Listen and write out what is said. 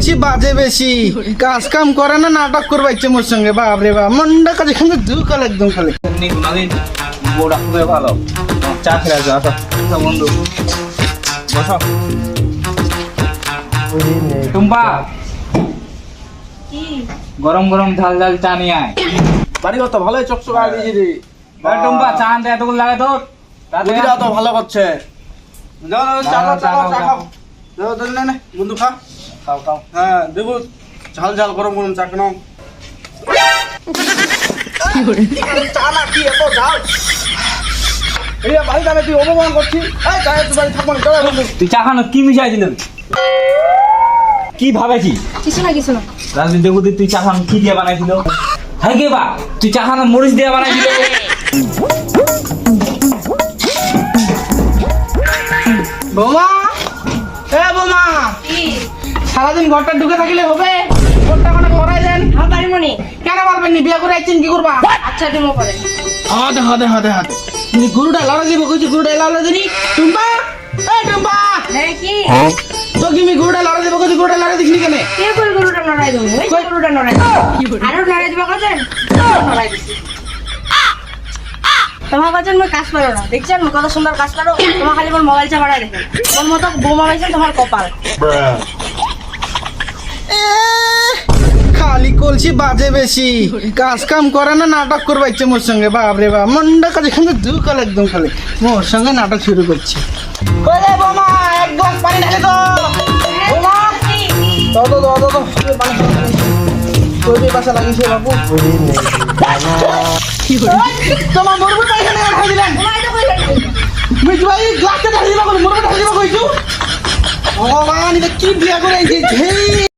কলসি বাজে বেশি, কাজ কাম করে না, নাটক করবা ইচ্ছে মোর সঙ্গে। বাপ রে বাপ, মনটা কাজে খালি দুকাল একদম খালি। বউটা খুবই ভালো, চা খেয়ে আসো। আসো বন্ধু, বসো। টুম্পা, গরম গরম ঝাল ঝাল চা নিয়ে আয়। বাড়ি কত ভালোই চকচক আগে দিয়েছি রে। টুম্পা, চা আনতে এতগুলো লাগে তোর? বুঝিরা তো ভালো করছে। যাও না, চা খাও, চা খাও, চা খাও। যাও তো, নে বন্ধু খা। খাও খাও। হ্যাঁ দেখো, ঝাল ঝাল গরম গরম চা কেন চা না কি এত ঝাল? এই বাড়ি যাবে, তুই অপমান করছিস। এই চা একটু বাড়ি থাকবো না, চলো বন্ধু। তুই চা খানো কি মিশাই দিল? কি ভাবেছি? কিছু না কিছু না। রাজনীতি দেখো তুই চা খানো কি দিয়ে বানাইছিল? হ্যাঁ কে বা তুই চা খানো মরিচ দিয়ে বানাইছিল? বৌমা, এ বৌমা, সারাদিন ঘরটা ঢুকে থাকিলে হবে? ঘরটা মানে করাই দেন। আমার বাড়ি মনে কেন পারবেন নি? বিয়ে করে আইছেন কি করবা? আচ্ছা ডিমো করে হাতে হাতে হাতে হাতে গরুটা লড়া দিব কইছি, গরুটা লাউলা দিনি। টুম্পা, এ টুম্পা, হ্যাঁ কি তো তুমি গরুটা লড়া দিব কইছি, গরুটা লড়া দিছনি কেন? কে করে গরুটা নড়াই দেবো? ওই যে গরুটা নড়াই দেবো। আরো নড়াই দিবা কছেন? নড়াই দিছি। তোমার কাছে মই কাজ করো না, দেখছেন কত সুন্দর কাজ করো। তোমার খালি মোর মোবাইল চাপাড়াই দেখেন। মোর মতো বৌমা পাইছেন তোমার কপাল। খালি কলসি বাজে বেশি, কাজ কাম করে না, নাটক করবা ইচ্ছে মোর সঙ্গে। বাপ রে বাপ, মনটা কাজে খালি দুকাল একদম খালি। মোর সঙ্গে নাটক শুরু করছে। কই রে বৌমা, এক গ্লাস পানি ঢালে তো। বৌমা, দাও দাও দাও দাও, পানি কই পাশা লাগিছে বাবু। তোমার মরবটা এখানে রাখা দিলেন। মিঠু ভাই গ্লাসটা ঢালি দিবা, মরবটা ঢালি দিবা কইছো। ভগবান, এটা কি বিয়া করে আইছে? ঝেই